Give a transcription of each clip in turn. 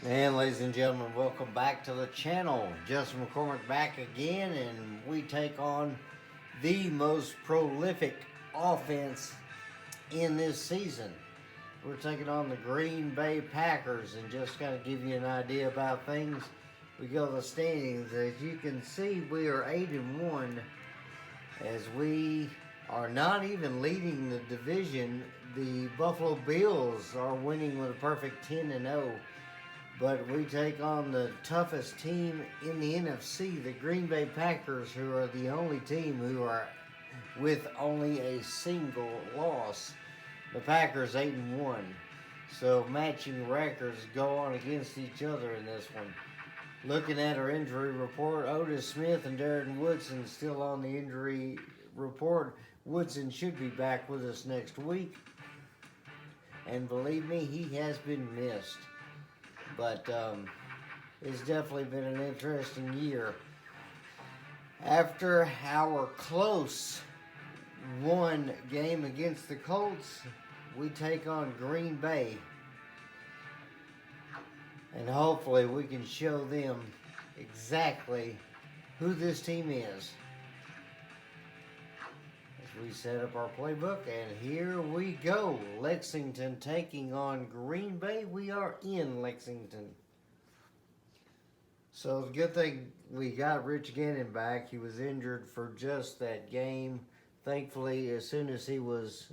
And ladies and gentlemen, welcome back to the channel. Justin McCormick back again, and we take on the most prolific offense in this season. We're taking on the Green Bay Packers, and just kind of give you an idea about things. We go to the standings. As you can see, we are 8-1, as we are not even leading the division. The Buffalo Bills are winning with a perfect 10-0. But we take on the toughest team in the NFC, the Green Bay Packers, who are the only team who are with only a single loss. The Packers 8-1. So matching records go on against each other in this one. Looking at our injury report, Otis Smith and Darren Woodson still on the injury report. Woodson should be back with us next week. And believe me, he has been missed. But it's definitely been an interesting year. After our close one game against the Colts, we take on Green Bay. And hopefully we can show them exactly who this team is. As we set up our playbook, and here we go. Lexington taking on Green Bay. We are in Lexington. So the good thing, we got Rich Gannon back. He was injured for just that game. Thankfully, as soon as he was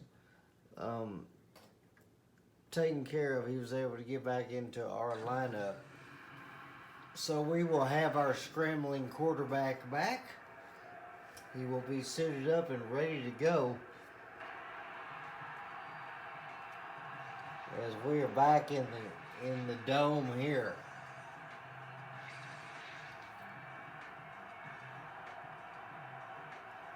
taken care of, he was able to get back into our lineup. So we will have our scrambling quarterback back. He will be suited up and ready to go as we are back in the dome here.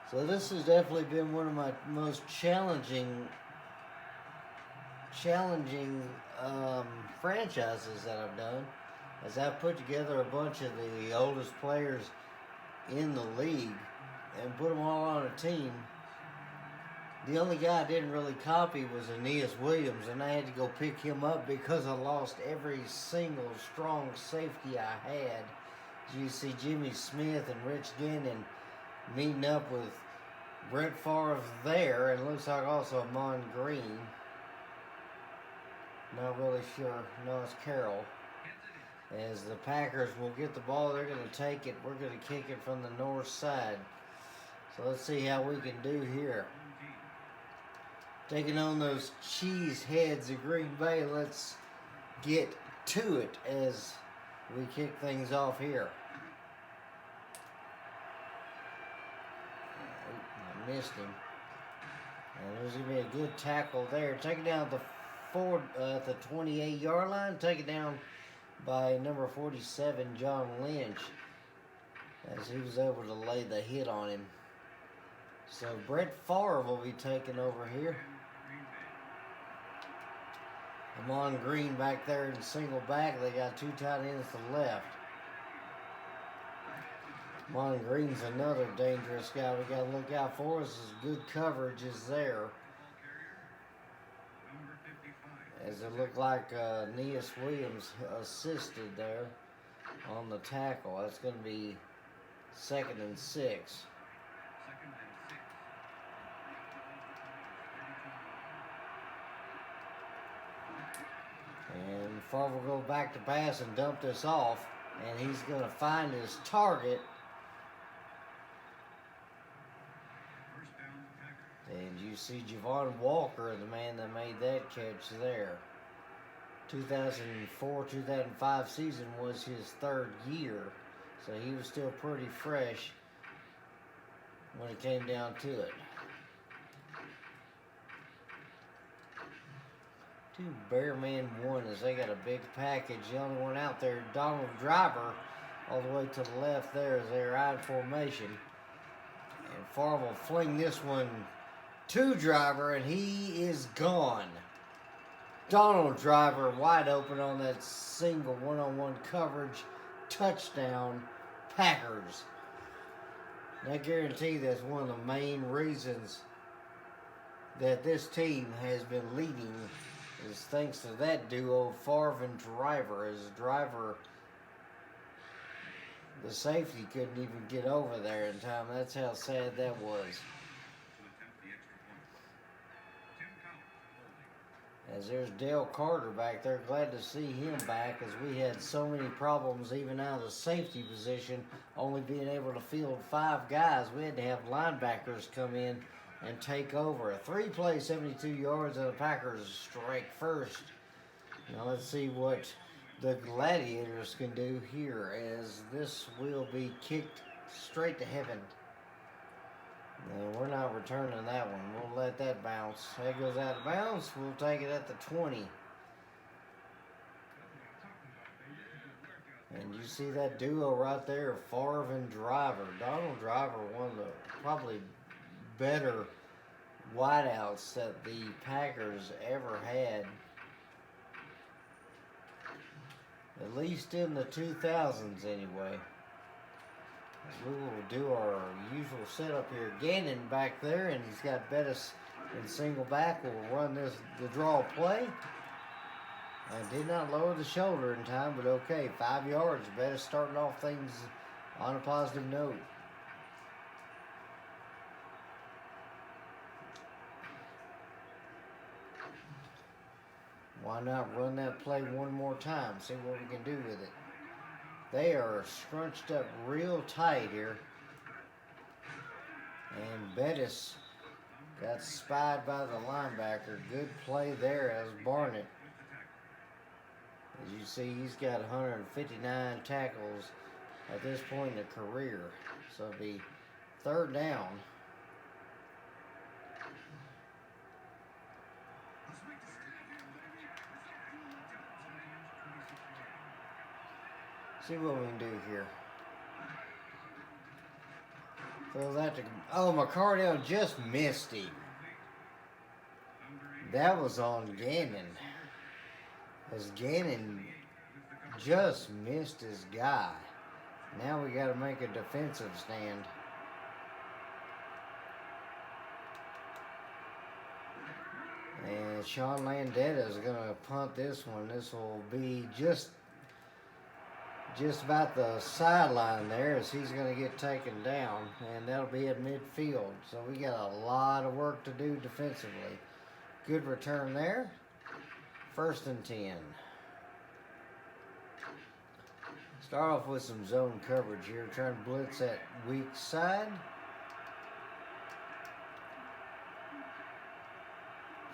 So this has definitely been one of my most challenging franchises that I've done, as I've put together a bunch of the oldest players in the league and put them all on a team. The only guy I didn't really copy was Aeneas Williams, and I had to go pick him up because I lost every single strong safety I had. As you see Jimmy Smith and Rich Gannon meeting up with Brett Favre there, and looks like also Amon Green. Not really sure. No, it's Carroll. As the Packers will get the ball, they're going to take it. We're going to kick it from the north side. So let's see how we can do here. Taking on those cheese heads of Green Bay, let's get to it as we kick things off here. I missed him. And there's going to be a good tackle there. Taking down the 28-yard line. Taken down by number 47, John Lynch, as he was able to lay the hit on him. So Brett Favre will be taking over here. Amon Green back there in single back. They got two tight ends to the left. Amon Green's another dangerous guy we got to look out for. As good coverage is there. As it looked like Aeneas Williams assisted there on the tackle. That's going to be 2nd and 6. And Favre will go back to pass and dump this off. And he's going to find his target. And you see Javon Walker, the man that made that catch there. 2004-2005 season was his 3rd year. So he was still pretty fresh when it came down to it. Two Bear Man 1 as they got a big package. The only one out there, Donald Driver, all the way to the left there as they're out in formation. And Favre will fling this one to Driver, and he is gone. Donald Driver wide open on that single one-on-one coverage. Touchdown, Packers. And I guarantee that's one of the main reasons that this team has been leading is thanks to that duo, Favre and Driver. As Driver, the safety couldn't even get over there in time. That's how sad that was. As there's Dale Carter back there, glad to see him back, as we had so many problems even out of the safety position, only being able to field 5 guys. We had to have linebackers come in and take over. A 3-play, 72 yards, and the Packers strike first. Now let's see what the Gladiators can do here, as this will be kicked straight to heaven. And we're not returning that one. We'll let that bounce. That goes out of bounds. We'll take it at the 20. And you see that duo right there, Favre and Driver. Donald Driver, one of the probably better wideouts that the Packers ever had. At least in the 2000s anyway. We will do our usual setup here. Gannon back there, and he's got Bettis in single back. We'll run the draw play. I did not lower the shoulder in time, but okay, 5 yards. Bettis starting off things on a positive note. Why not run that play one more time? See what we can do with it. They are scrunched up real tight here. And Bettis got spied by the linebacker. Good play there as Barnett. As you see, he's got 159 tackles at this point in the career. So it'll be 3rd down. See what we can do here. Throw that to... Oh, McCardell just missed him. That was on Gannon. As Gannon just missed his guy. Now we got to make a defensive stand. And Sean Landetta is going to punt this one. This will be just about the sideline there, as he's going to get taken down, and that'll be at midfield. So we got a lot of work to do defensively. Good return there. 1st and 10. Start off with some zone coverage here, trying to blitz that weak side.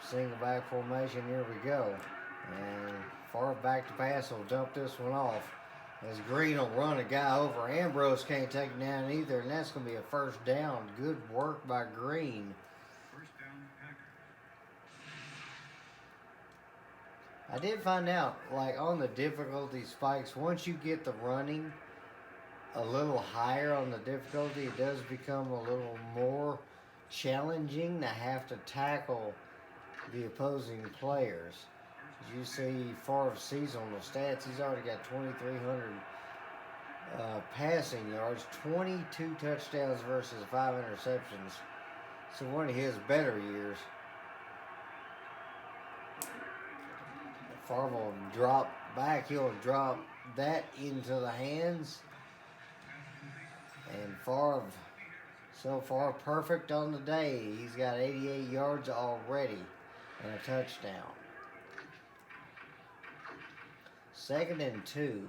Single back formation, here we go. And far back to pass will dump this one off. As Green will run a guy over. Ambrose can't take him down either, and that's going to be a 1st down. Good work by Green. I did find out, like on the difficulty spikes, once you get the running a little higher on the difficulty, it does become a little more challenging to have to tackle the opposing players. As you see, Favre's seasonal stats, he's already got 2,300 passing yards, 22 touchdowns versus 5 interceptions. So one of his better years. Favre will drop back. He'll drop that into the hands. And Favre, so far, perfect on the day. He's got 88 yards already and a touchdown. 2nd and 2.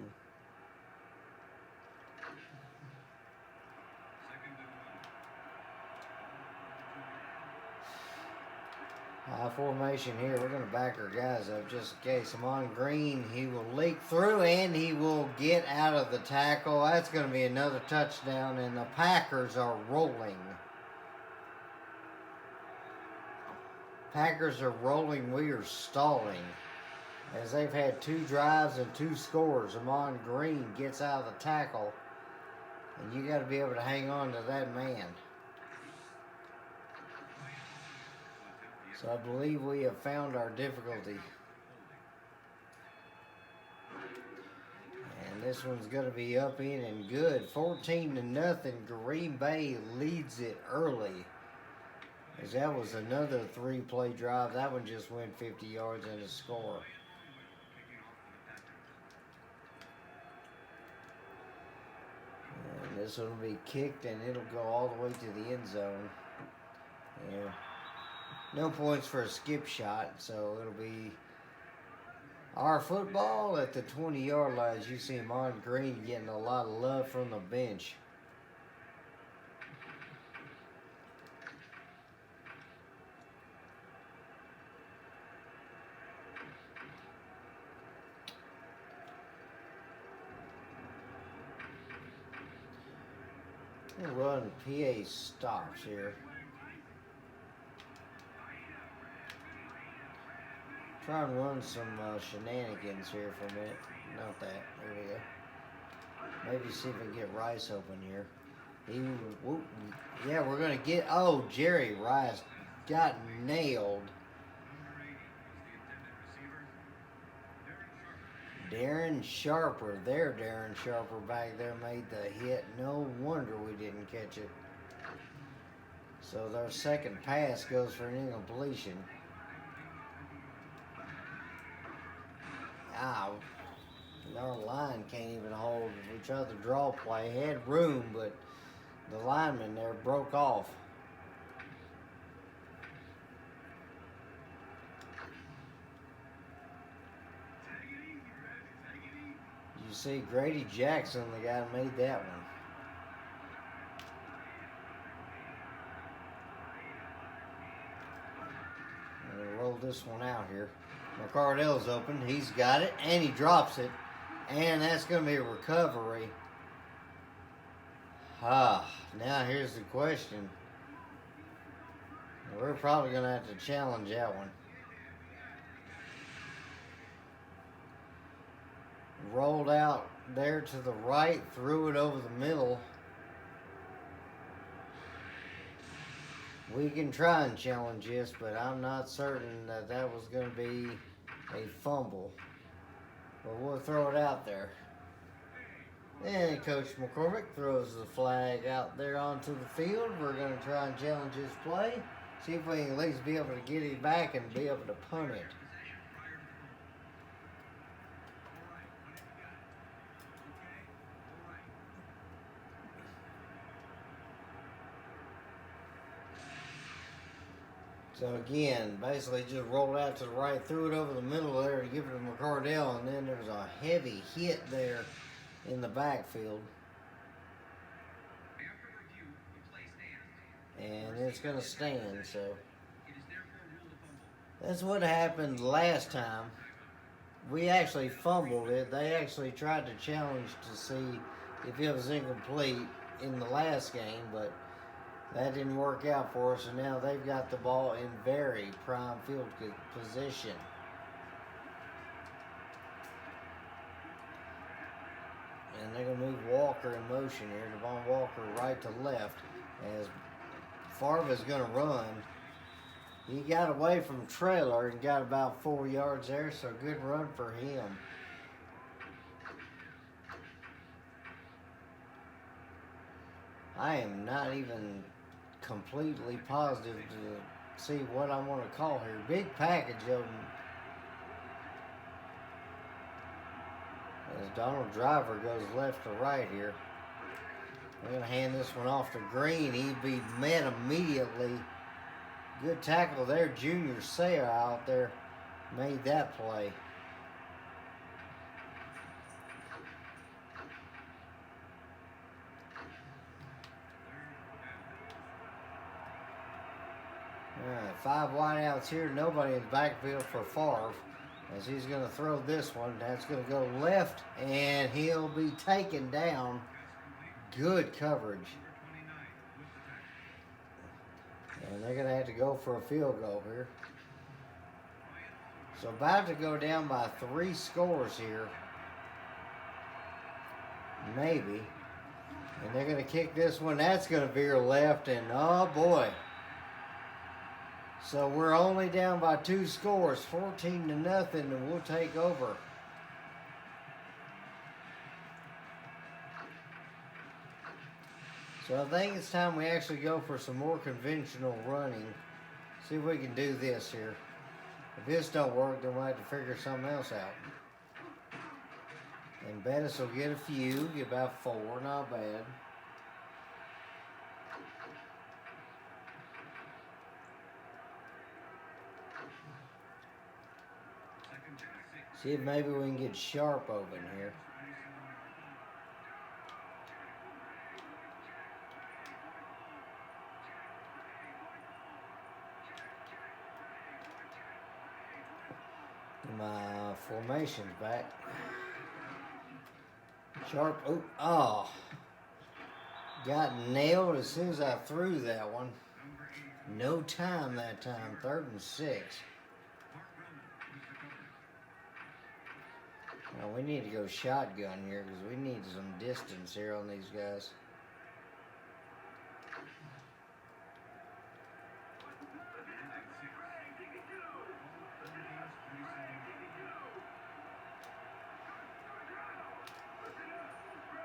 High formation here. We're going to back our guys up just in case. Amon Green, he will leak through and he will get out of the tackle. That's going to be another touchdown, and the Packers are rolling. Packers are rolling. We are stalling. As they've had 2 drives and 2 scores. Amon Green gets out of the tackle. And you got to be able to hang on to that man. So I believe we have found our difficulty. And this one's going to be up in and good. 14-0. Green Bay leads it early. As that was another 3-play drive. That one just went 50 yards and a score. And this one will be kicked and it'll go all the way to the end zone. Yeah. No points for a skip shot, so it'll be our football at the 20-yard line. As you see Mon Green getting a lot of love from the bench. We'll run PA stops here. Try and run some shenanigans here for a minute. Not that. There we go. Maybe see if we can get Rice open here. Yeah, we're going to get... Oh, Jerry Rice got nailed. Darren Sharper. There, Darren Sharper back there made the hit. No wonder we didn't catch it. So their second pass goes for an incompletion. Ow. Our line can't even hold. We tried to draw play. Had room, but the lineman there broke off. You see Grady Jackson, the guy who made that one. I'm going to roll this one out here. McCardell's open. He's got it, and he drops it. And that's going to be a recovery. Now here's the question. We're probably going to have to challenge that one. Rolled out there to the right, threw it over the middle. We can try and challenge this, but I'm not certain that that was going to be a fumble. But we'll throw it out there. And Coach McCormick throws the flag out there onto the field. We're going to try and challenge this play. See if we can at least be able to get it back and be able to punt it. So again, basically just rolled out to the right, threw it over the middle there to give it to McCardell, and then there was a heavy hit there in the backfield. And it's going to stand, so that's what happened last time. We actually fumbled it. They actually tried to challenge to see if it was incomplete in the last game, but that didn't work out for us, and now they've got the ball in very prime field position. And they're going to move Walker in motion here. Devon Walker right to left as Farva's going to run. He got away from Trailer and got about 4 yards there, so good run for him. I am not even completely positive to see what I want to call here. Big package of them. As Donald Driver goes left to right here. We're going to hand this one off to Green. He'd be met immediately. Good tackle there. Junior Sayer out there made that play. All right, 5 wideouts here. Nobody in the backfield for Favre. As he's going to throw this one. That's going to go left, and he'll be taken down. Good coverage. And they're going to have to go for a field goal here. So about to go down by 3 scores here. Maybe. And they're going to kick this one. That's going to veer left, and oh boy. So we're only down by 2 scores, 14-0, and we'll take over. So I think it's time we actually go for some more conventional running. See if we can do this here. If this don't work, then we'll have to figure something else out. And Bettis will get a few, get about 4, not bad. See if maybe we can get Sharp open here. My formation's back. Sharp, oh. Got nailed as soon as I threw that one. No time that time, 3rd and 6. Now we need to go shotgun here because we need some distance here on these guys.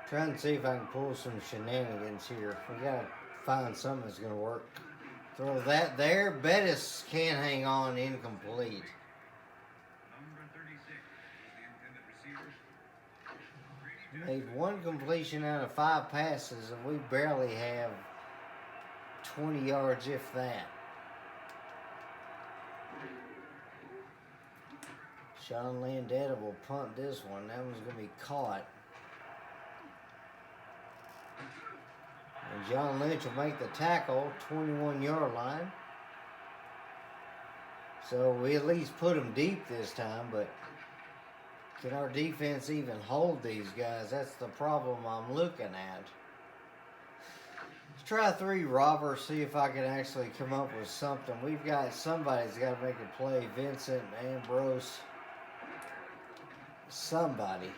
Trying to see if I can pull some shenanigans here. We gotta find something that's gonna work. Throw that there. Bettis can't hang on, incomplete. Made 1 completion out of 5 passes, and we barely have 20 yards, if that. Sean Landetta will punt this one. That one's gonna be caught. And John Lynch will make the tackle, 21-yard line. So we at least put them deep this time, but can our defense even hold these guys? That's the problem I'm looking at. Let's try 3 robbers, see if I can actually come up with something. We've got, somebody's got to make a play. Vincent, Ambrose, somebody.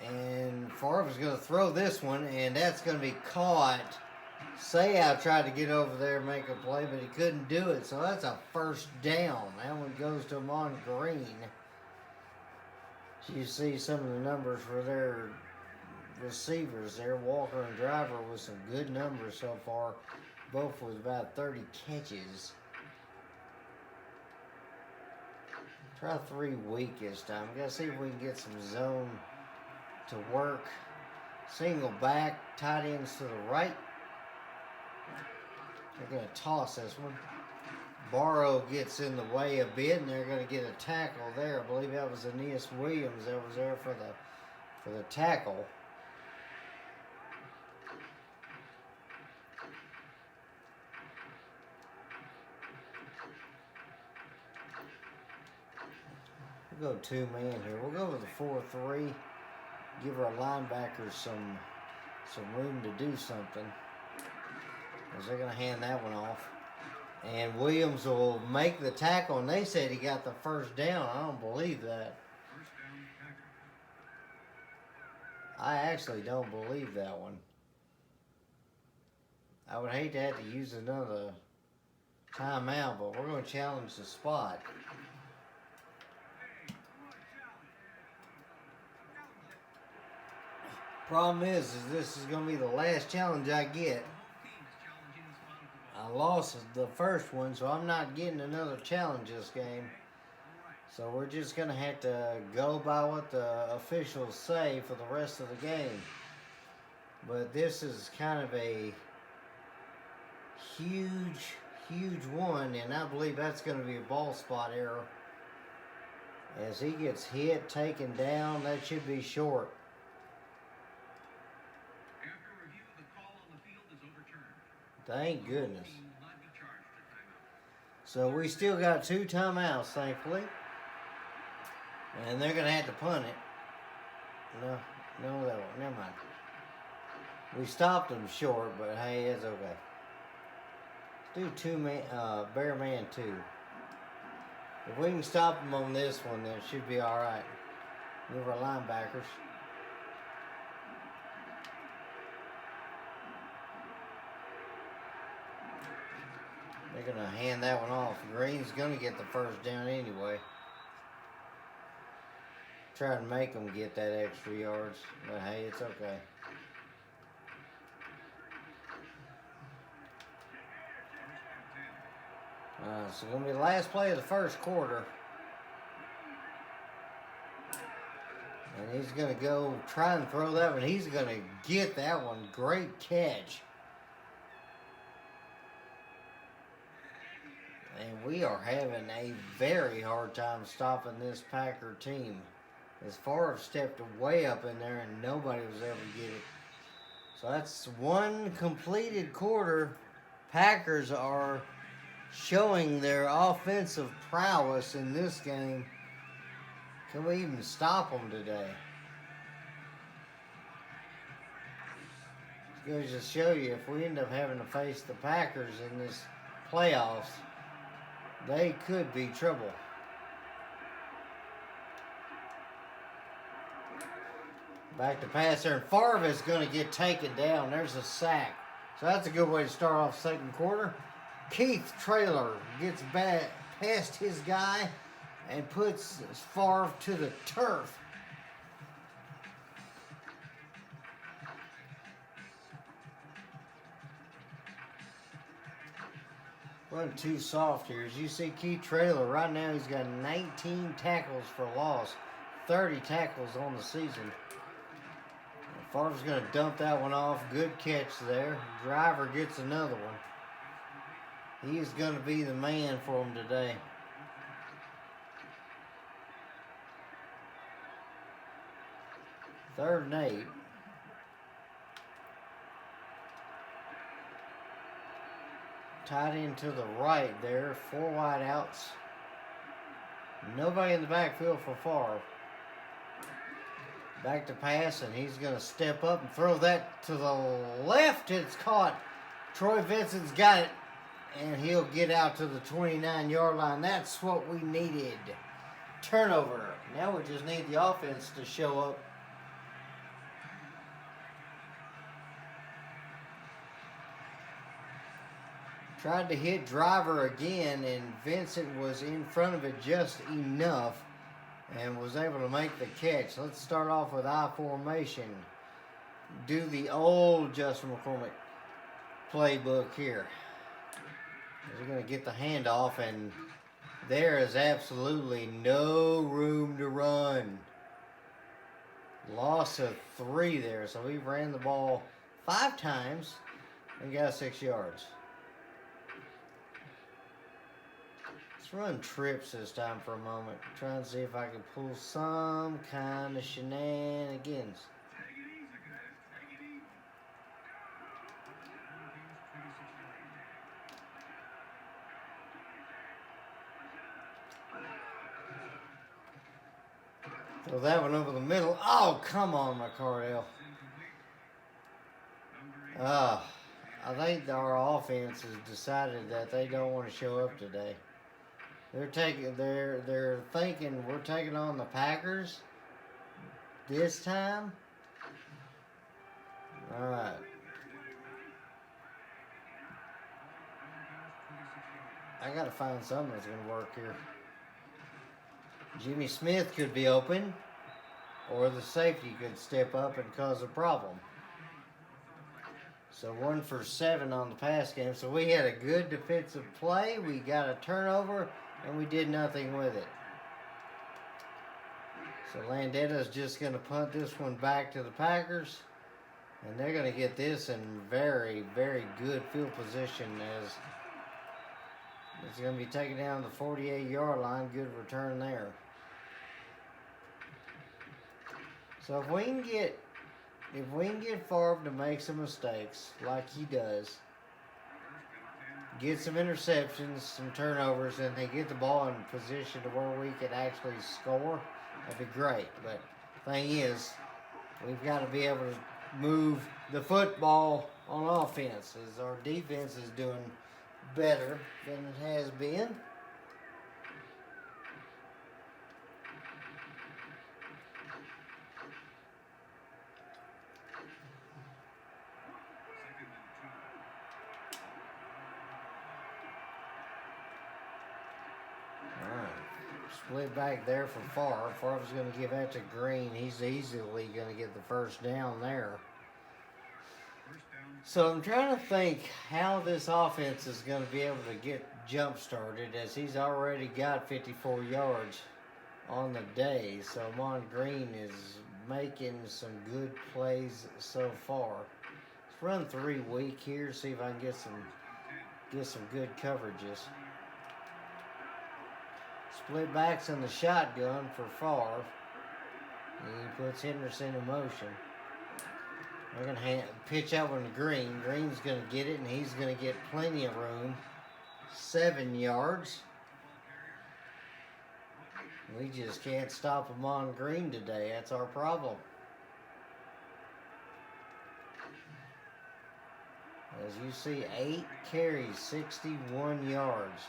And Favre's going to throw this one, and that's going to be caught. Sayal tried to get over there and make a play, but he couldn't do it. So that's a 1st down. That one goes to Amon Green. You see some of the numbers for their receivers there. Walker and Driver with some good numbers so far. Both with about 30 catches. Try 3 weak this time. Gotta see if we can get some zone to work. Single back, tight ends to the right. They're going to toss this one. Barrow gets in the way a bit, and they're going to get a tackle there. I believe that was Aeneas Williams that was there for the tackle. We'll go 2-man here. We'll go with the 4-3. Give our linebackers some room to do something, because they're going to hand that one off. And Williams will make the tackle, and they said he got the 1st down. I don't believe that. I actually don't believe that one. I would hate to have to use another timeout, but we're going to challenge the spot. Problem is this is going to be the last challenge I get. I lost the first one, so I'm not getting another challenge this game. So we're just going to have to go by what the officials say for the rest of the game. But this is kind of a huge one, and I believe that's going to be a ball spot error. As he gets hit, taken down, that should be short. Thank goodness. So we still got 2 timeouts, thankfully. And they're going to have to punt it. No, that one. Never mind. We stopped them short, but hey, it's okay. Let's do 2-man, bear man 2. If we can stop them on this one, then it should be all right. Move our linebackers. They're going to hand that one off. Green's going to get the 1st down anyway. Try to make them get that extra yards, but hey, it's okay. So going to be the last play of the first quarter. And he's going to go try and throw that one. He's going to get that one. Great catch. And we are having a very hard time stopping this Packer team. As Favre stepped way up in there and nobody was able to get it. So that's one completed quarter. Packers are showing their offensive prowess in this game. Can we even stop them today? It goes to show you, if we end up having to face the Packers in this playoffs, they could be trouble. Back to pass there, and Favre is going to get taken down. There's a sack. So that's a good way to start off second quarter. Keith Traylor gets back past his guy and puts Favre to the turf. Run too soft here. As you see, Keith Traylor right now, he's got 19 tackles for loss, 30 tackles on the season. Favre's going to dump that one off. Good catch there. Driver gets another one. He is going to be the man for him today. Third and 8. Tight end to the right there. 4 wide outs. Nobody in the backfield for Favre. Back to pass, and he's going to step up and throw that to the left. It's caught. Troy Vincent's got it, and he'll get out to the 29-yard line. That's what we needed. Turnover. Now we just need the offense to show up. Tried to hit Driver again, and Vincent was in front of it just enough and was able to make the catch. Let's start off with I formation. Do the old Justin McCormick playbook here. They're going to get the handoff, and there is absolutely no room to run. Loss of 3 there, so we ran the ball 5 times and got 6 yards. Let's run trips this time for a moment. Try and see if I can pull some kind of shenanigans. Throw that one over the middle. Oh, come on, McCardell. I think our offense has decided that they don't want to show up today. They're thinking we're taking on the Packers this time. All right. I got to find something that's going to work here. Jimmy Smith could be open, or the safety could step up and cause a problem. So 1 for 7 on the pass game. So we had a good defensive play. We got a turnover, and we did nothing with it. So Landetta's just going to punt this one back to the Packers. And they're going to get this in very, very good field position, as it's going to be taken down the 48-yard line. Good return there. So if we can get Favre to make some mistakes like he does, get some interceptions, some turnovers, and they get the ball in position to where we can actually score, that'd be great. But the thing is, we've got to be able to move the football on offense, as our defense is doing better than it has been. Split back there for Favre. Favre's going to give that to Green. He's easily going to get the first down there. So I'm trying to think how this offense is going to be able to get jump started, as he's already got 54 yards on the day. So Mon Green is making some good plays so far. Let's run 3 weak here, see if I can get some good coverages. Split backs in the shotgun for Favre. He puts Henderson in motion. They're going to pitch out one to Green. Green's going to get it, and he's going to get plenty of room. 7 yards. We just can't stop him on Green today. That's our problem. As you see, 8 carries, 61 yards.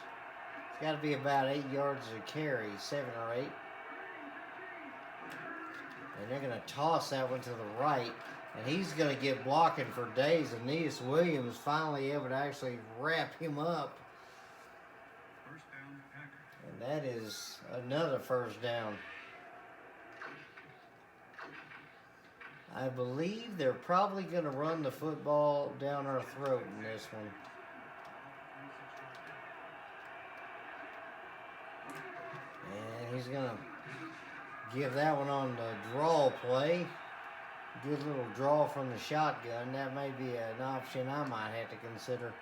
It's got to be about 8 yards a carry, 7 or 8. And they're going to toss that one to the right. And he's going to get blocking for days. Aeneas Williams finally able to actually wrap him up. And that is another first down. I believe they're probably going to run the football down our throat in this one. And he's going to give that one on the draw play. Good little draw from the shotgun. That may be an option I might have to consider.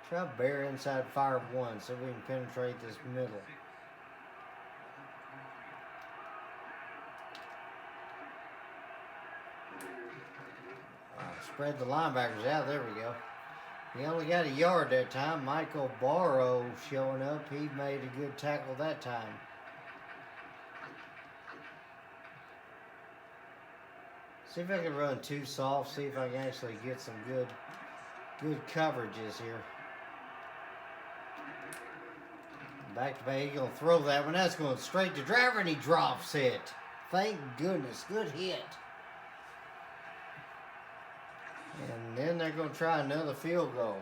Try bear inside fire 1 so we can penetrate this middle. Spread the linebackers out. There we go. He only got a yard that time. Michael Barrow showing up. He made a good tackle that time. See if I can run 2 soft. See if I can actually get some good coverages here. Back to back. He's going to throw that one. That's going straight to Driver, and he drops it. Thank goodness. Good hit. And then they're going to try another field goal.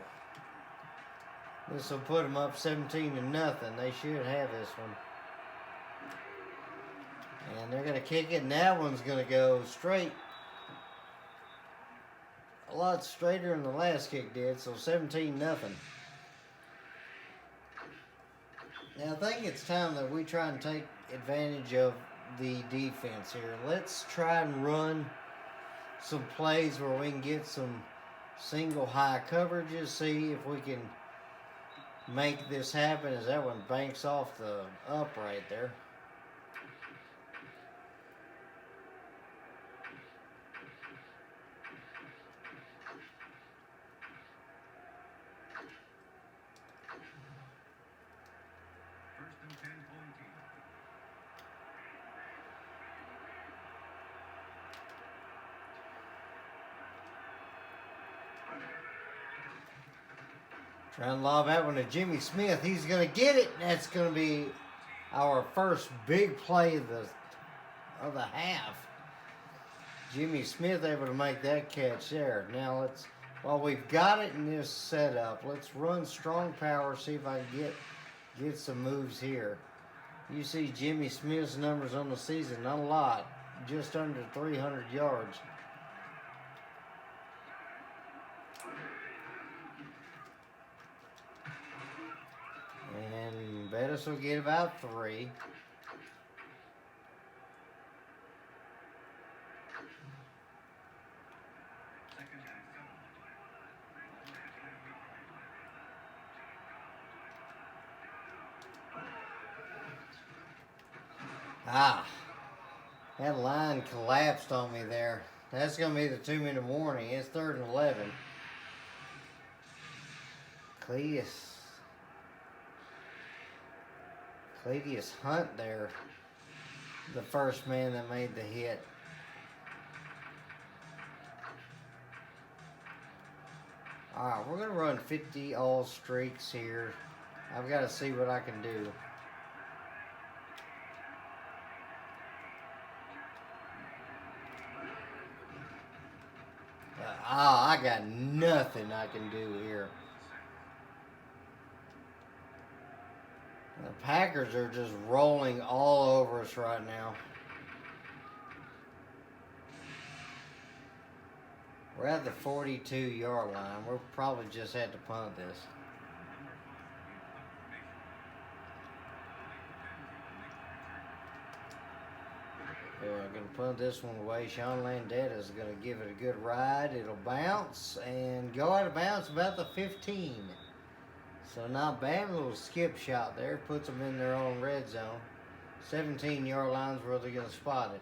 This will put them up 17-0. They should have this one. And they're going to kick it, and that one's going to go straight. A lot straighter than the last kick did, so 17-0. Now, I think it's time that we try and take advantage of the defense here. Let's try and run some plays where we can get some single high coverages, see if we can make this happen, as that one banks off the upright there. Trying to lob that one to Jimmy Smith. He's going to get it. That's going to be our first big play of the half. Jimmy Smith able to make that catch there. Now while we've got it in this setup, let's run strong power, see if I can get some moves here. You see Jimmy Smith's numbers on the season, not a lot, just under 300 yards. And Bettis will get about 3. That line collapsed on me there. That's going to be the 2-minute warning. It's 3rd and 11. Cledius Hunt there, the first man that made the hit. All right, we're going to run 50 all streaks here. I've got to see what I can do. I got nothing I can do here. The Packers are just rolling all over us right now. We're at the 42-yard line. We'll probably just have to punt this. We're going to punt this one away. Sean Landetta is going to give it a good ride. It'll bounce and go out of bounds about the 15. So not bad. A little skip shot there. Puts them in their own red zone. 17-yard line's where they're going to spot it.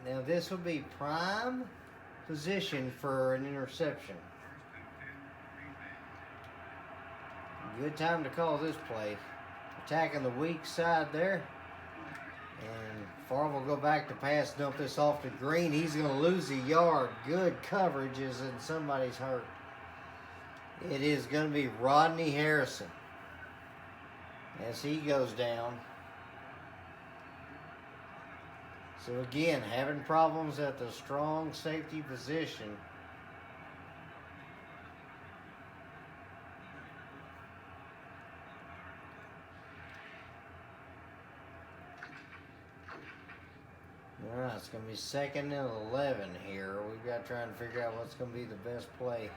Now this would be prime position for an interception. Good time to call this play. Attacking the weak side there. And Favre will go back to pass, dump this off to Green. He's going to lose a yard. Good coverage as in somebody's hurt. It is going to be Rodney Harrison as he goes down. So again, having problems at the strong safety position. All right, it's going to be 2nd and 11 here. We've got to try and figure out what's going to be the best play.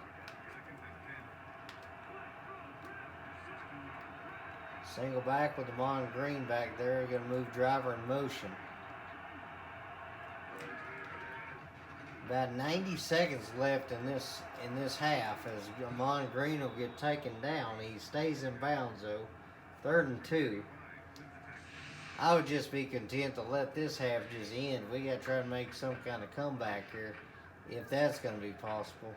Single back with Amon Green back there. We're going to move driver in motion. About 90 seconds left in this half as Amon Green will get taken down. He stays in bounds though. 3rd and 2. I would just be content to let this half just end. We got to try to make some kind of comeback here, if that's going to be possible.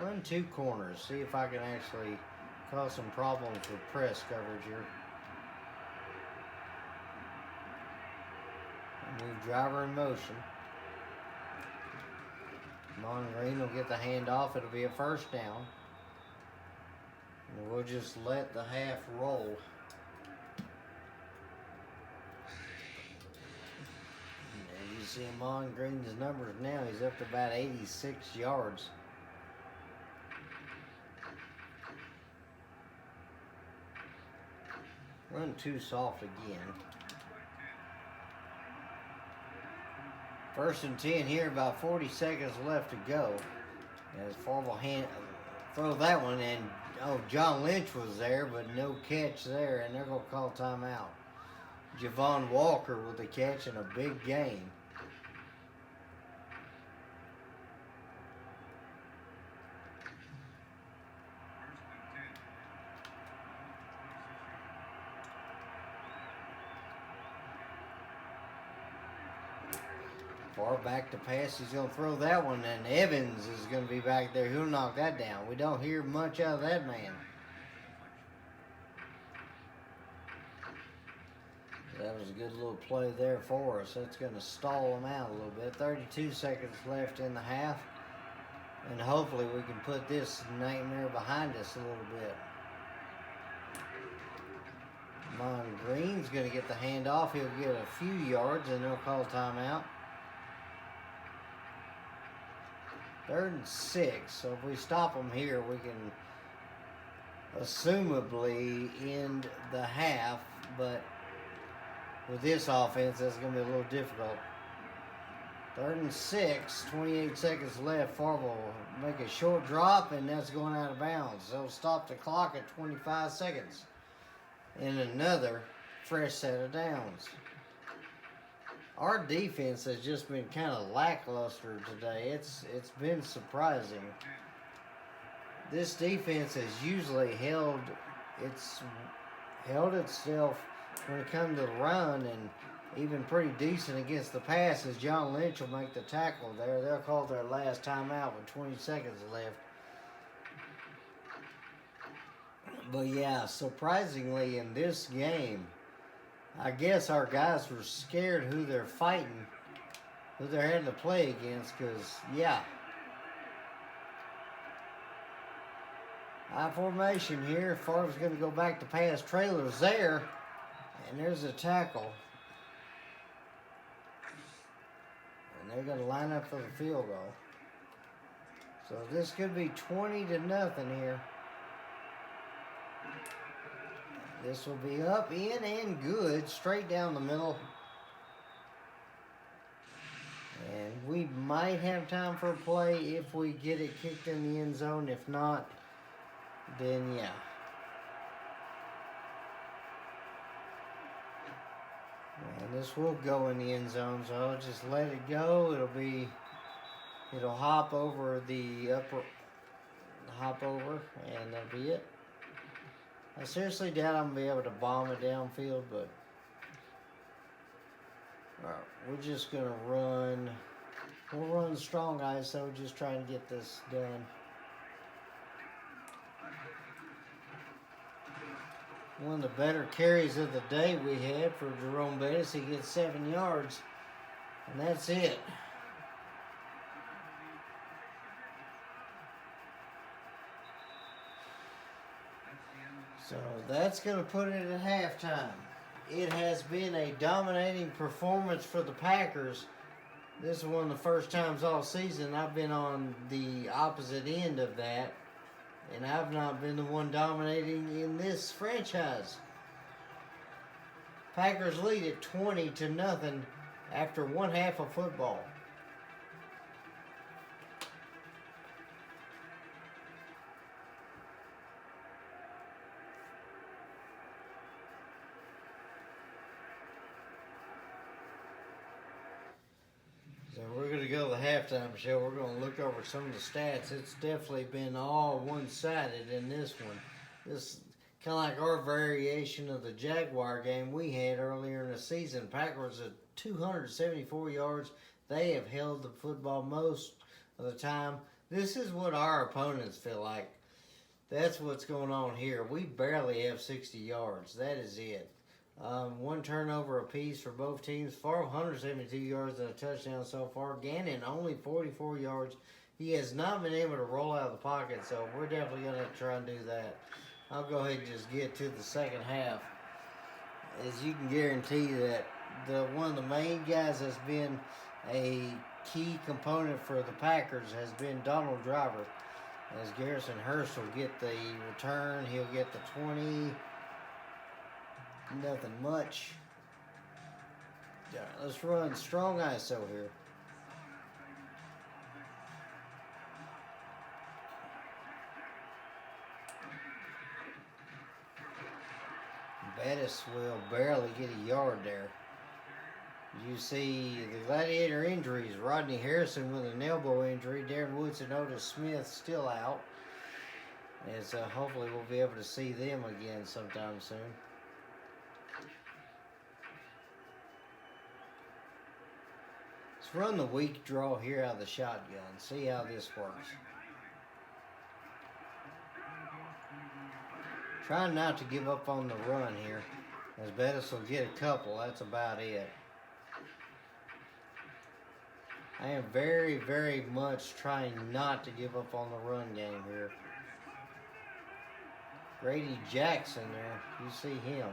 Run 2 corners. See if I can actually cause some problems with press coverage here. Move driver in motion. Amon Green will get the handoff. It'll be a 1st down. And we'll just let the half roll. And you see Amon Green's numbers now. He's up to about 86 yards. Run 2 soft again. 1st and 10 here, about 40 seconds left to go. As Favre will throw that one, and John Lynch was there, but no catch there, and they're going to call timeout. Javon Walker with the catch and a big gain. Far back to pass. He's going to throw that one, and Evans is going to be back there. He'll knock that down. We don't hear much out of that man. That was a good little play there for us. That's going to stall them out a little bit. 32 seconds left in the half, and hopefully we can put this nightmare behind us a little bit. Amon Green's going to get the handoff. He'll get a few yards, and they'll call timeout. 3rd and 6. So if we stop them here, we can assumably end the half. But with this offense, that's going to be a little difficult. 3rd and 6. 28 seconds left. Favre will make a short drop, and that's going out of bounds. They'll stop the clock at 25 seconds. And another fresh set of downs. Our defense has just been kind of lackluster today. It's been surprising. This defense has usually held itself when it comes to the run, and even pretty decent against the pass, as John Lynch will make the tackle there. They'll call their last timeout with 20 seconds left. But yeah, surprisingly in this game, I guess our guys were scared who they're fighting, who they're having to play against, because, yeah. High formation here. Favre's going to go back to pass. Trailer's there, and there's a tackle. And they're going to line up for the field goal. So this could be 20-0 here. This will be up, in, and good. Straight down the middle. And we might have time for a play if we get it kicked in the end zone. If not, then yeah. And this will go in the end zone, so I'll just let it go. It'll hop over the hop over, and that'll be it. I seriously doubt I'm gonna be able to bomb it downfield, but all right, we're just gonna run. We'll run strong ISO, just trying to get this done. One of the better carries of the day we had for Jerome Bettis. He gets 7 yards, and that's it. So that's going to put it at halftime. It has been a dominating performance for the Packers. This is one of the first times all season I've been on the opposite end of that. And I've not been the one dominating in this franchise. Packers lead at 20-0 after one half of football. So we're going to go to the halftime show. We're going to look over some of the stats. It's definitely been all one-sided in this one. This kind of like our variation of the Jaguar game we had earlier in the season. Packers at 274 yards. They have held the football most of the time. This is what our opponents feel like. That's what's going on here. We barely have 60 yards. That is it. One turnover apiece for both teams. 472 yards and a touchdown so far. Gannon only 44 yards. He has not been able to roll out of the pocket, so we're definitely going to try and do that. I'll go ahead and just get to the second half. As you can guarantee that one of the main guys that's been a key component for the Packers has been Donald Driver. As Garrison Hurst will get the return, he'll get the 20. Nothing much. Yeah, let's run strong ISO here. Bettis will barely get a yard there. You see the Gladiator injuries. Rodney Harrison with an elbow injury. Darren Woods and Otis Smith still out. And so hopefully we'll be able to see them again sometime soon. Let's run the weak draw here out of the shotgun. See how this works. Trying not to give up on the run here, as Bettis will get a couple. That's about it. I am very, very much trying not to give up on the run game here. Grady Jackson there, you see him.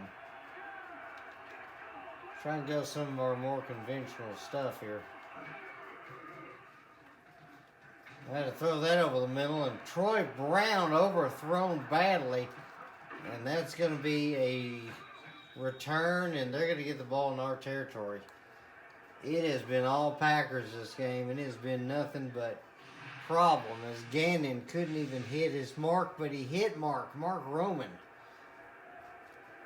Trying to go some of our more conventional stuff here. I had to throw that over the middle, and Troy Brown overthrown badly. And that's going to be a return, and they're going to get the ball in our territory. It has been all Packers this game, and it has been nothing but problem, as Gannon couldn't even hit his mark, but he hit Mark Roman.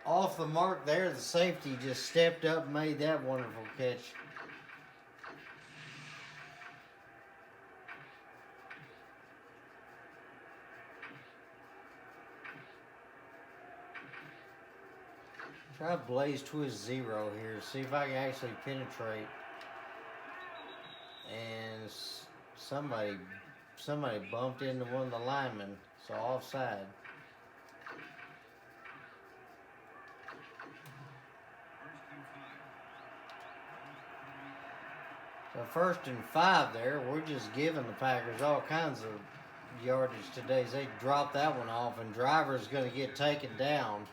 Off the mark there, the safety just stepped up and made that wonderful catch. Try Blaze Twist 0 here. See if I can actually penetrate. And somebody bumped into one of the linemen. So offside. So 1st and 5 there. We're just giving the Packers all kinds of yardage today. They dropped that one off, and Driver's going to get taken down.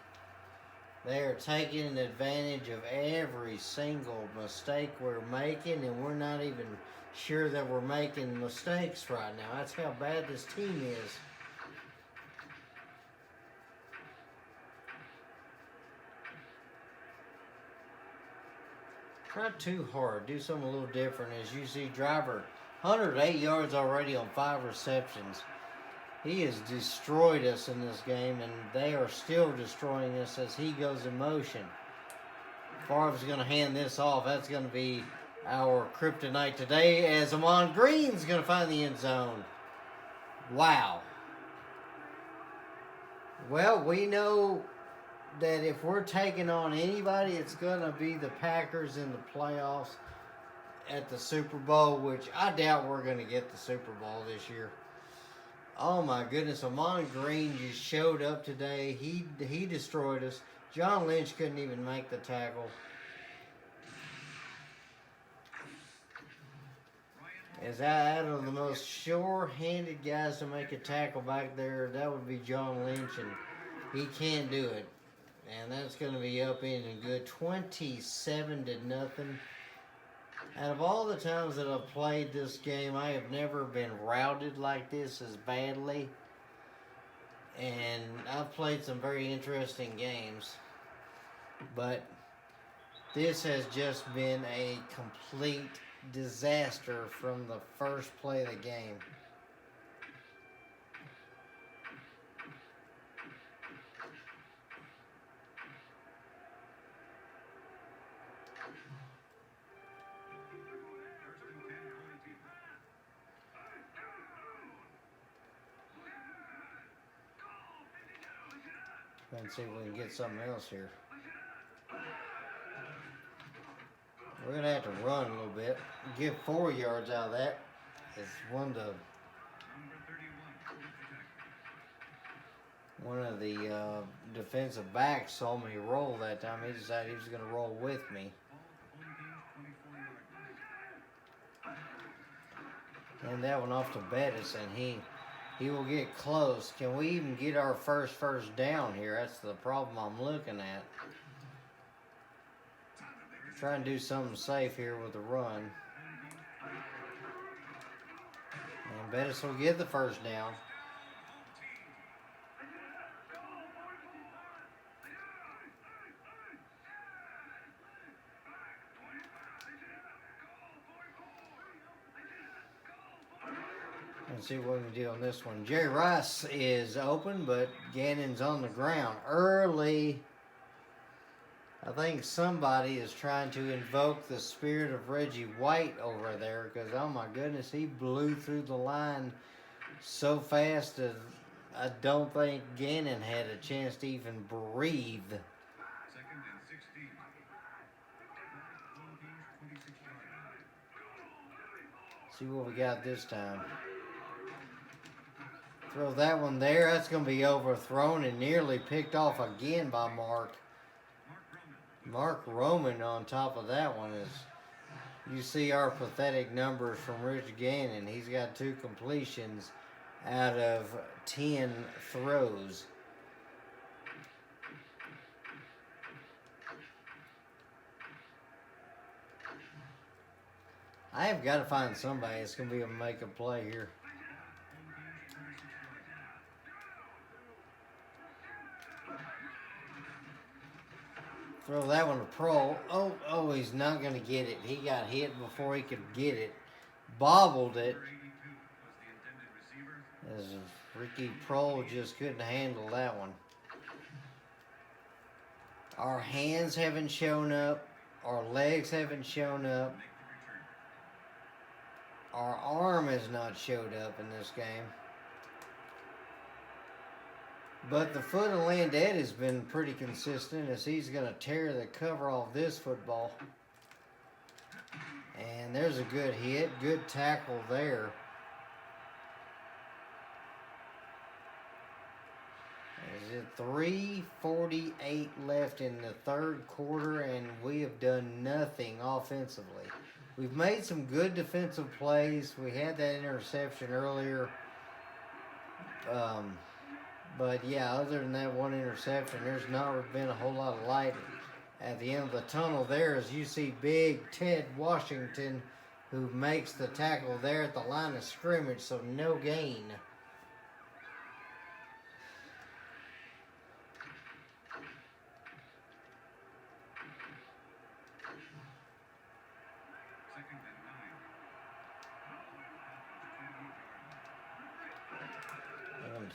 They are taking advantage of every single mistake we're making, and we're not even sure that we're making mistakes right now. That's how bad this team is. Not too hard. Do something a little different. As you see, Driver, 108 yards already on 5 receptions. He has destroyed us in this game, and they are still destroying us as he goes in motion. Favre's going to hand this off. That's going to be our kryptonite today, as Amon Green's going to find the end zone. Wow. Well, we know that if we're taking on anybody, it's going to be the Packers in the playoffs at the Super Bowl, which I doubt we're going to get the Super Bowl this year. Oh my goodness, Amon Green just showed up today. He destroyed us. John Lynch couldn't even make the tackle. As out of the most sure-handed guys to make a tackle back there, that would be John Lynch, and he can't do it. And that's going to be upending good, 27-0. Out of all the times that I've played this game, I have never been routed like this as badly. And I've played some very interesting games. But this has just been a complete disaster from the first play of the game. Let's see if we can get something else here. We're going to have to run a little bit. Get 4 yards out of that. It's one of the defensive backs saw me roll that time. He decided he was going to roll with me. And that one off to Bettis, and he will get close. Can we even get our first down here? That's the problem I'm looking at. Try and do something safe here with the run. And Bettis will get the first down. Let's see what we can do on this one. Jerry Rice is open, but Gannon's on the ground early. I think somebody is trying to invoke the spirit of Reggie White over there, because, oh my goodness, he blew through the line so fast that I don't think Gannon had a chance to even breathe. Second and 16. See what we got this time. Throw that one there. That's going to be overthrown and nearly picked off again by Mark. Mark Roman on top of that one is, you see our pathetic numbers from Rich Gannon. He's got 2 completions out of 10 throws. I have got to find somebody that's going to be able to make a play here. Throw that one to Pro. Oh, he's not going to get it. He got hit before he could get it. Bobbled it. As Ricky Pro just couldn't handle that one. Our hands haven't shown up. Our legs haven't shown up. Our arm has not showed up in this game. But the foot of Landette has been pretty consistent, as he's going to tear the cover off this football. And there's a good hit. Good tackle there. Is it 3:48 left in the third quarter, and we have done nothing offensively. We've made some good defensive plays. We had that interception earlier. But yeah, other than that one interception, there's not been a whole lot of light at the end of the tunnel there, as you see big Ted Washington, who makes the tackle there at the line of scrimmage, so no gain.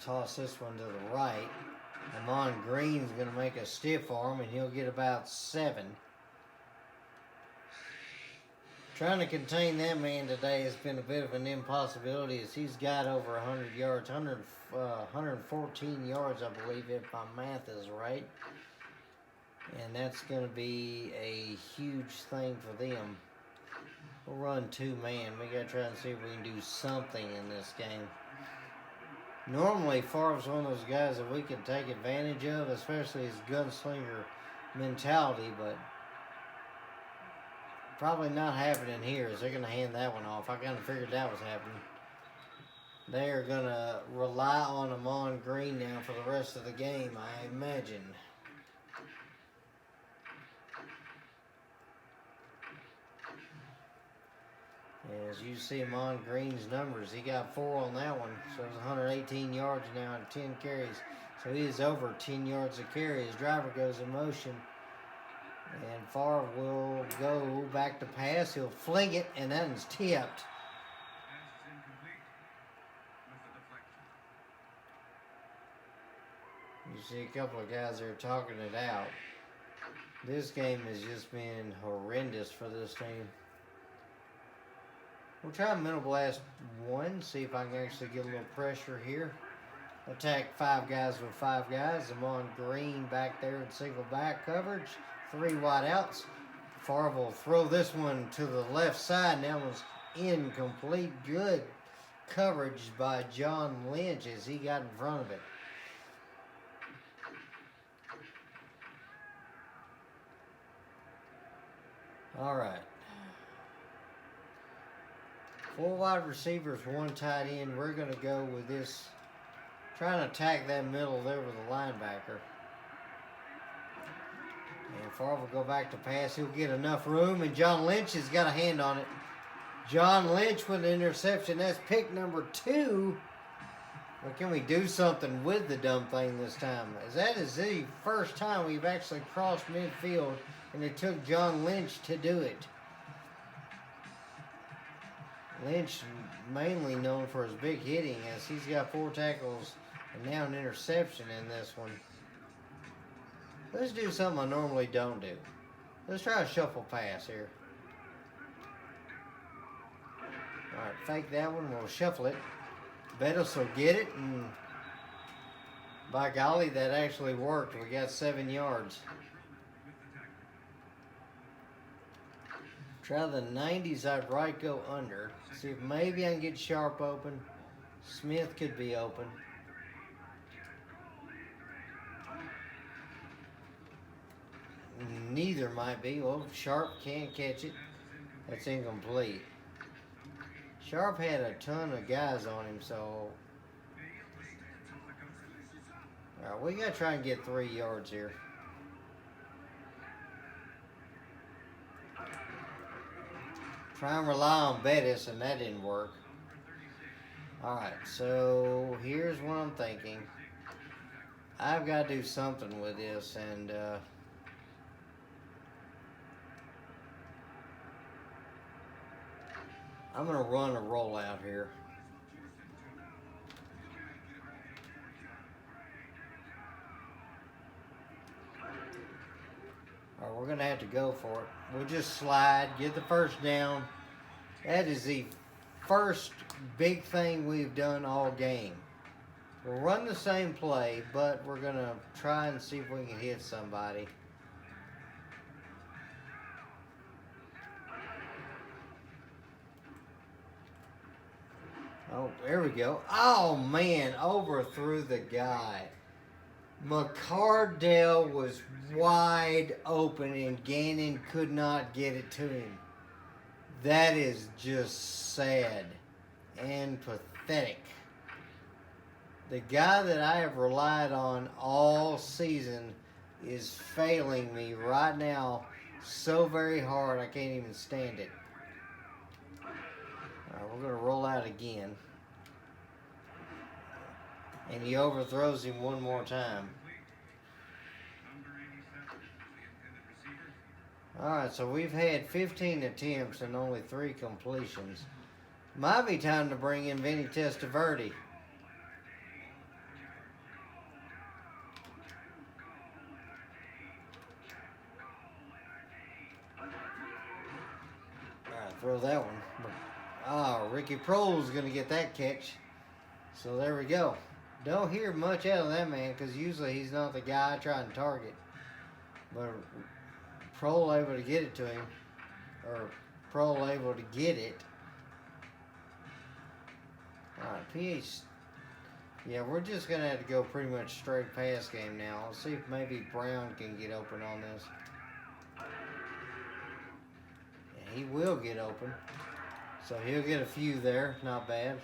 toss this one to the right. Amon Green's going to make a stiff arm, and he'll get about 7. Trying to contain that man today has been a bit of an impossibility, as he's got over 100 yards, 114 yards, I believe, if my math is right. And that's going to be a huge thing for them. We'll run 2-man. We got to try and see if we can do something in this game. Normally, Favre's one of those guys that we can take advantage of, especially his gunslinger mentality, but probably not happening here, as they're going to hand that one off. I kind of figured that was happening. They are going to rely on Amon Green now for the rest of the game, I imagine. As you see Amon Green's numbers, he got 4 on that one, so it's 118 yards now and 10 carries. So he is over 10 yards a carry. His driver goes in motion. And Favre will go back to pass. He'll fling it, and that is tipped. You see a couple of guys there talking it out. This game has just been horrendous for this team. We'll try mental blast 1, see if I can actually get a little pressure here. Attack 5 guys with 5 guys. Amon Green back there in single back coverage. 3 wide outs. Favre will throw this one to the left side. And that was incomplete. Good coverage by John Lynch as he got in front of it. All right. 4 wide receivers, 1 tight end. We're going to go with this, trying to attack that middle there with the linebacker. And Favre will go back to pass. He'll get enough room, and John Lynch has got a hand on it. John Lynch with an interception. That's pick number 2. But can we do something with the dumb thing this time? As that is the first time we've actually crossed midfield, and it took John Lynch to do it. Lynch mainly known for his big hitting, as he's got 4 tackles and now an interception in this one. Let's do something I normally don't do. Let's try a shuffle pass here. All right, fake that one. We'll shuffle it. Bettis will get it, and by golly, that actually worked. We got 7 yards. Try the 90s, I'd right go under. See if maybe I can get Sharp open. Smith could be open. Neither might be. Well, Sharp can't catch it. That's incomplete. Sharp had a ton of guys on him, so... All right, we got to try and get 3 yards here. Try and rely on Bettis, and that didn't work. All right, so here's what I'm thinking. I've got to do something with this, and I'm going to run a rollout here. All right, we're going to have to go for it. We'll just slide, get the first down. That is the first big thing we've done all game. We'll run the same play, but we're going to try and see if we can hit somebody. Oh, there we go. Oh, man, overthrew the guy. McCardell was wide open, and Gannon could not get it to him. That is just sad and pathetic. The guy that I have relied on all season is failing me right now so very hard I can't even stand it. All right, we're going to roll out again. And he overthrows him one more time. Alright, so we've had 15 attempts and only 3 completions. Might be time to bring in Vinny Testaverde. throw that one. But, Ricky Prohl's going to get that catch. So there we go. Don't hear much out of that man because usually he's not the guy trying to target. But Prohl able to get it to him. Or Prohl able to get it. Alright, PH. Yeah, we're just going to have to go pretty much straight pass game now. Let's see if maybe Brown can get open on this. Yeah, he will get open. So he'll get a few there. Not bad.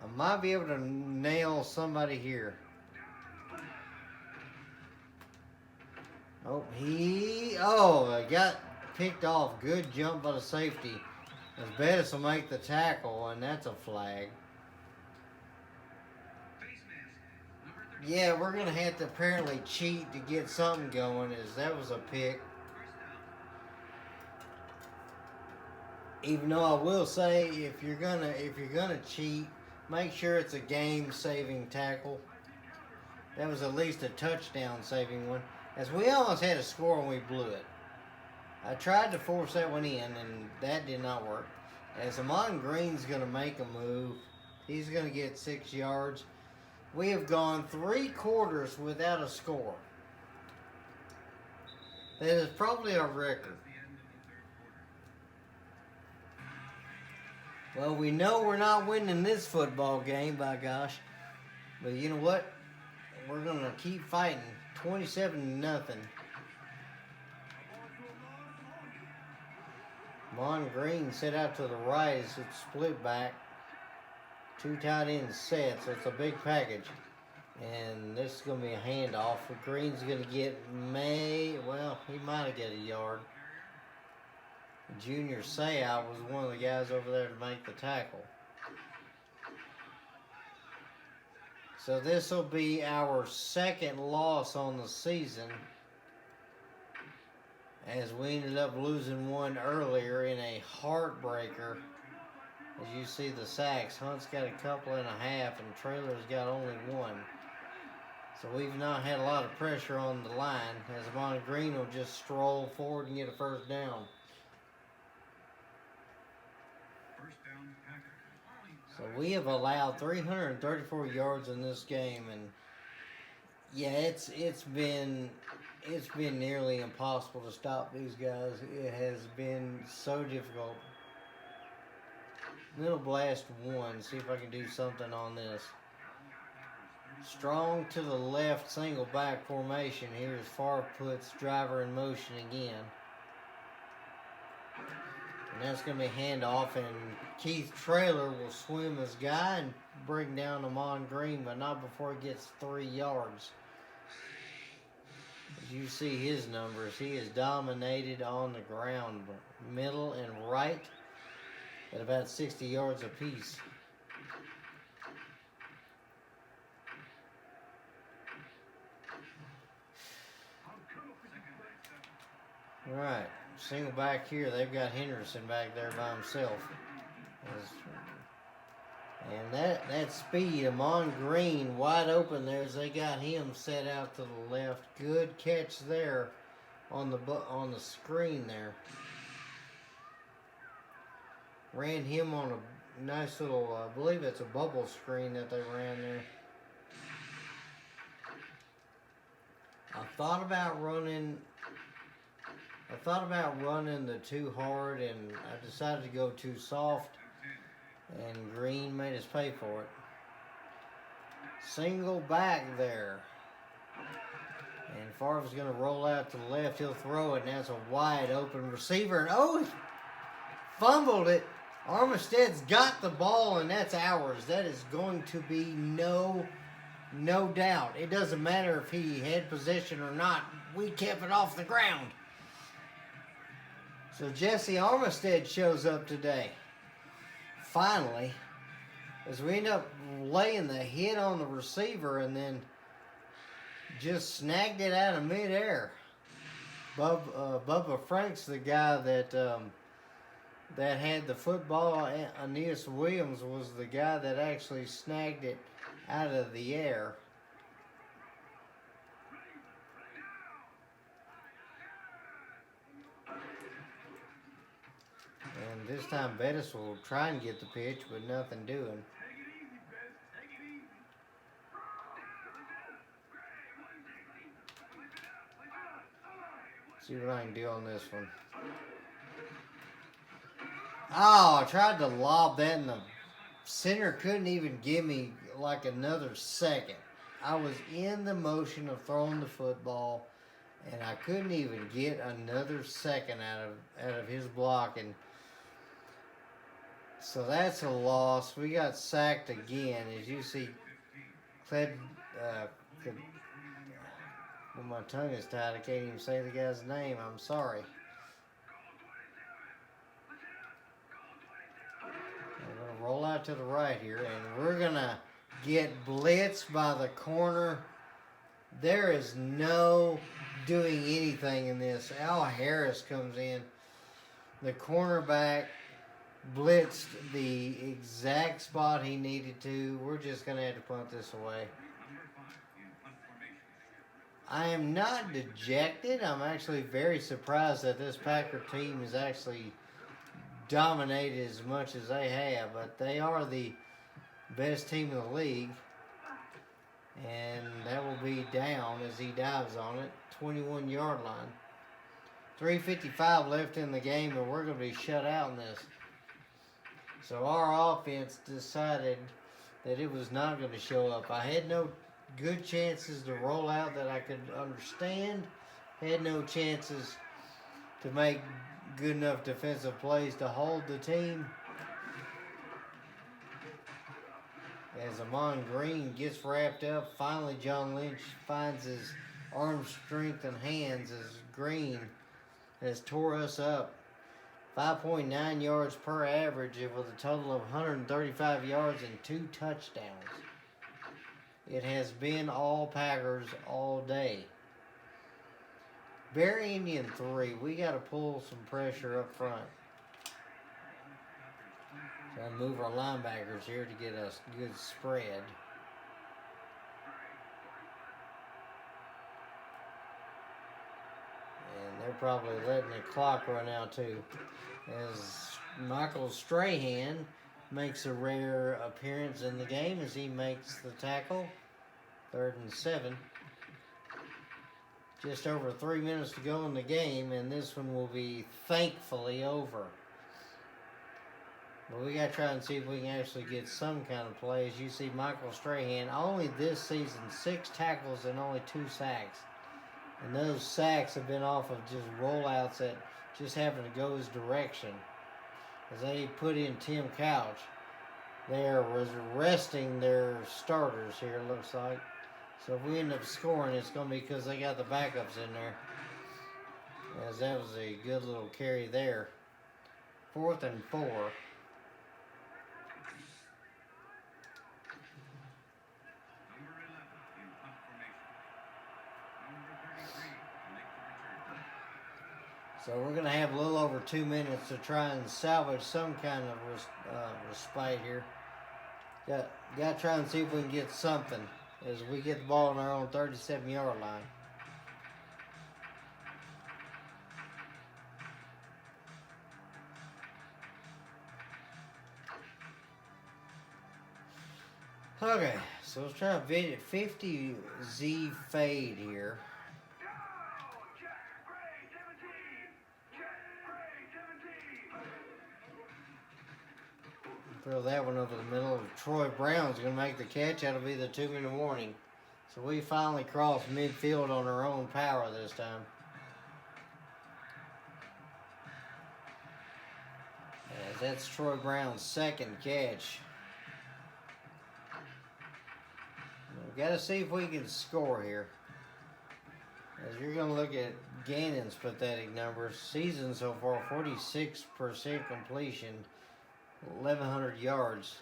I might be able to nail somebody here. I got picked off. Good jump by the safety. As Bettis will make the tackle, and that's a flag. Yeah, we're going to have to apparently cheat to get something going, as that was a pick. Even though I will say, if you're gonna cheat, make sure it's a game-saving tackle. That was at least a touchdown-saving one. As we almost had a score and we blew it. I tried to force that one in, and that did not work. As Amon Green's going to make a move, he's going to get 6 yards. We have gone 3 quarters without a score. That is probably our record. Well, we know we're not winning this football game, by gosh. But you know what? We're going to keep fighting. 27-0. Mon Green set out to the right as it's split back. 2 tight ends set, so it's a big package. And this is going to be a handoff. Green's going to get he might have got a yard. Junior Sayat was one of the guys over there to make the tackle. So this will be our 2nd loss on the season, as we ended up losing one earlier in a heartbreaker. As you see the sacks, Hunt's got a couple and a half and Traylor's got only 1. So we've not had a lot of pressure on the line, as Amon Green will just stroll forward and get a first down. So we have allowed 334 yards in this game, and yeah, it's been nearly impossible to stop these guys. It has been so difficult. Middle blast 1. See if I can do something on this. Strong to the left, single back formation. Here's Favre puts driver in motion again. And that's going to be handoff, and Keith Traylor will swim his guy and bring down Amon Green, but not before he gets 3 yards. As you see his numbers, he is dominated on the ground, middle and right, at about 60 yards apiece. All right. Single back here, they've got Henderson back there by himself. And that speed, Amon Green wide open there as they got him set out to the left. Good catch there on the screen there. Ran him on a nice little, I believe it's a bubble screen that they ran there. I thought about running the too hard, and I decided to go too soft, and Green made us pay for it. Single back there. And Favre's going to roll out to the left. He'll throw it, and that's a wide open receiver. And he fumbled it. Armstead's got the ball, and that's ours. That is going to be no doubt. It doesn't matter if he had possession or not. We kept it off the ground. So Jesse Armstead shows up today. Finally, as we end up laying the hit on the receiver and then just snagged it out of midair. Bubba Frank's the guy that had the football. Aeneas Williams was the guy that actually snagged it out of the air. And this time Bettis will try and get the pitch, but nothing doing. See what I can do on this one. Oh, I tried to lob that and the center couldn't even give me like another second. I was in the motion of throwing the football and I couldn't even get another second out of his block, and so that's a loss. We got sacked again, as you see. Well, my tongue is tied. I can't even say the guy's name. I'm sorry. We're going to roll out to the right here, and we're going to get blitzed by the corner. There is no doing anything in this. Al Harris comes in. The cornerback blitzed the exact spot he needed to. We're just going to have to punt this away. I am not dejected. I'm actually very surprised that this Packer team has actually dominated as much as they have, but they are the best team in the league. And that will be down as he dives on it, 21-yard line. 3:55 left in the game, and we're going to be shut out in this. So our offense decided that it was not going to show up. I had no good chances to roll out that I could understand. Had no chances to make good enough defensive plays to hold the team. As Amon Green gets wrapped up, finally John Lynch finds his arm strength and hands as Green has tore us up. 5.9 yards per average with a total of 135 yards and 2 touchdowns. It has been all Packers all day. Bear Indian 3. We got to pull some pressure up front. Try to move our linebackers here to get us a good spread. And they're probably letting the clock run out too. As Michael Strahan makes a rare appearance in the game as he makes the tackle. 3rd and 7. Just over 3 minutes to go in the game, and this one will be thankfully over. But we got to try and see if we can actually get some kind of play. As you see, Michael Strahan, only this season, 6 tackles and only 2 sacks. And those sacks have been off of just rollouts that just happen to go his direction. As they put in Tim Couch, they are resting their starters here, it looks like. So if we end up scoring, it's going to be because they got the backups in there. As that was a good little carry there. 4th and 4. So we're going to have a little over 2 minutes to try and salvage some kind of respite here. Got to try and see if we can get something as we get the ball on our own 37-yard line. Okay, so let's try a 50Z fade here. Throw that one over the middle. Troy Brown's going to make the catch. That'll be the 2-minute warning. So we finally crossed midfield on our own power this time. As that's Troy Brown's 2nd catch. We've got to see if we can score here. As you're going to look at Gannon's pathetic numbers. Season so far, 46% completion. 1,100 yards.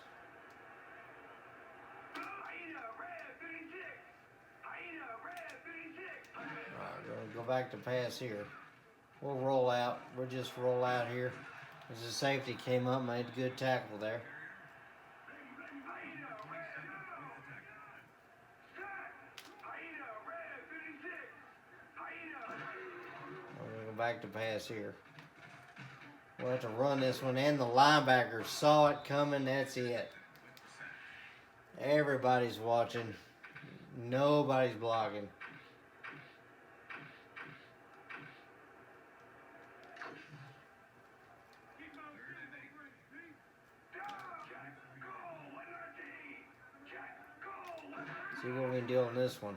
Alright, we're going to go back to pass here. We'll roll out. We'll just roll out here. As the safety came up, made a good tackle there. We're going to go back to pass here. We'll have to run this one, and the linebackers saw it coming. That's it. Everybody's watching. Nobody's blocking. See what we can do on this one.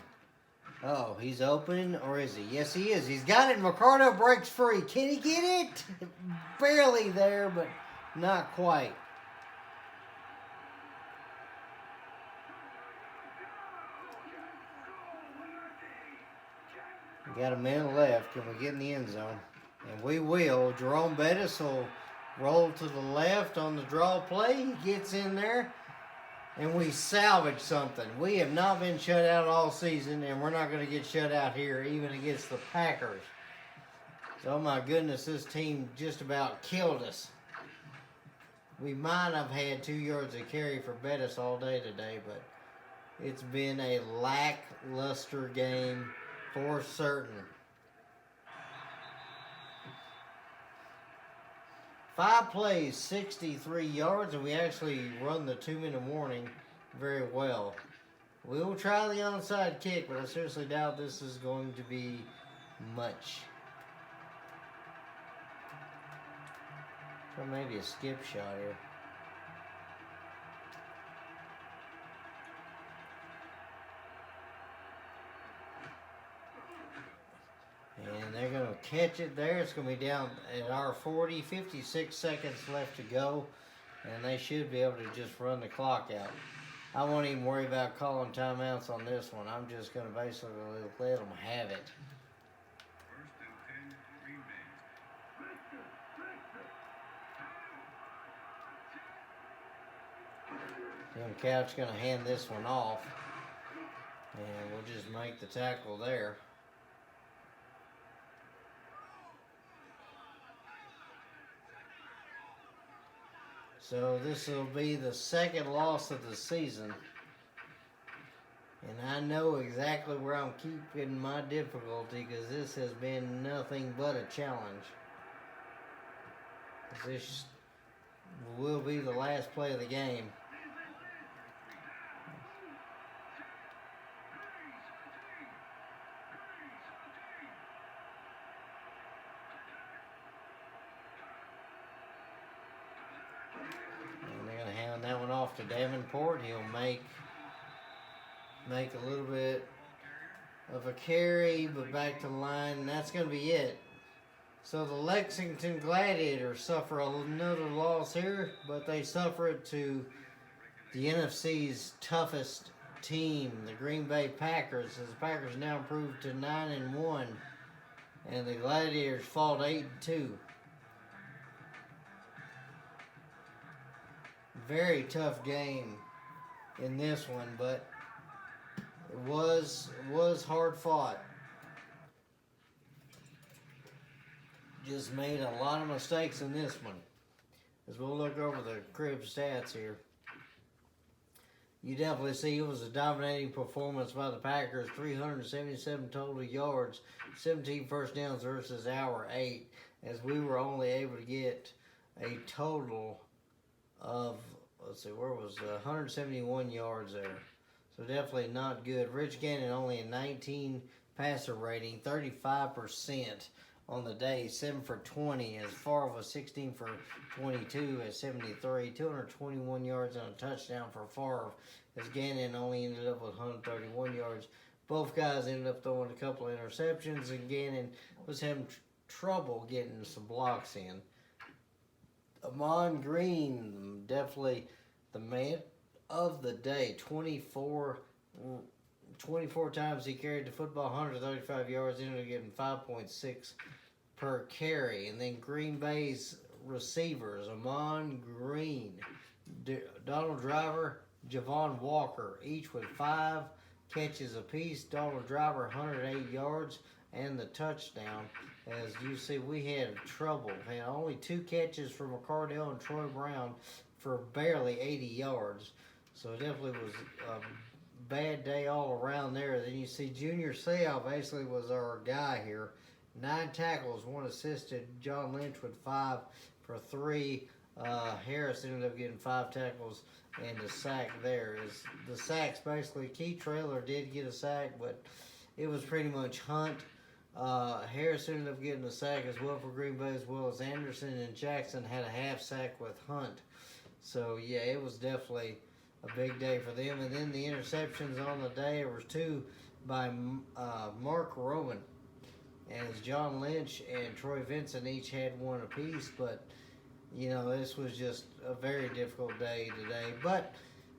Oh, he's open, or is he? Yes, he is. He's got it. Ricardo breaks free. Can he get it? Barely there, but not quite. We got a minute left. Can we get in the end zone? And we will. Jerome Bettis will roll to the left on the draw play. He gets in there. And we salvage something. We have not been shut out all season, and we're not going to get shut out here, even against the Packers. So, oh my goodness, this team just about killed us. We might have had 2 yards of carry for Bettis all day today, but it's been a lackluster game for certain. 5 plays, 63 yards, and we actually run the 2-minute warning very well. We will try the onside kick, but I seriously doubt this is going to be much. Or maybe a skip shot here. And they're going to catch it there. It's going to be down at our 40, 56 seconds left to go. And they should be able to just run the clock out. I won't even worry about calling timeouts on this one. I'm just going to basically let them have it. First and 10, Green Bay. Tim Couch going to hand this one off. And we'll just make the tackle there. So this will be the second loss of the season. And I know exactly where I'm keeping my difficulty, because this has been nothing but a challenge. This will be the last play of the game. That one off to Davenport. He'll make a little bit of a carry, but back to the line, and that's going to be it. So the Lexington Gladiators suffer another loss here, but they suffer it to the NFC's toughest team, the Green Bay Packers, as the Packers now improved to 9-1, and the Gladiators fall to 8-2. Very tough game in this one, but it was hard fought. Just made a lot of mistakes in this one. As we'll look over the crib stats here, you definitely see it was a dominating performance by the Packers. 377 total yards, 17 first downs versus our 8, as we were only able to get a total of, let's see, where was 171 yards there. So definitely not good. Rich Gannon only a 19 passer rating, 35% on the day, 7 for 20, as Favre was 16 for 22 at 73, 221 yards and a touchdown for Favre, as Gannon only ended up with 131 yards. Both guys ended up throwing a couple of interceptions, and Gannon was having trouble getting some blocks in. Amon Green, definitely the man of the day. 24 times he carried the football, 135 yards, ended up getting 5.6 per carry. And then Green Bay's receivers, Amon Green, Donald Driver, Javon Walker, each with 5 catches apiece. Donald Driver, 108 yards, and the touchdown. As you see, we had trouble. We had only 2 catches from McCardell and Troy Brown for barely 80 yards. So it definitely was a bad day all around there. Then you see Junior Seau basically was our guy here. 9 tackles, 1 assisted. John Lynch with 5 for 3. Harris ended up getting 5 tackles and a sack there. The sacks basically, Key Trailer did get a sack, but it was pretty much Hunt. Harris ended up getting a sack as well for Green Bay, as well as Anderson, and Jackson had a half sack with Hunt. So yeah, it was definitely a big day for them. And then the interceptions on the day, there was 2 by Mark Roman, as John Lynch and Troy Vincent each had 1 apiece. But you know, this was just a very difficult day today. But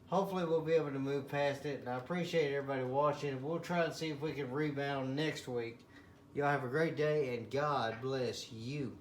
hopefully we'll be able to move past it. And I appreciate everybody watching. We'll try and see if we can rebound next week. Y'all have a great day, and God bless you.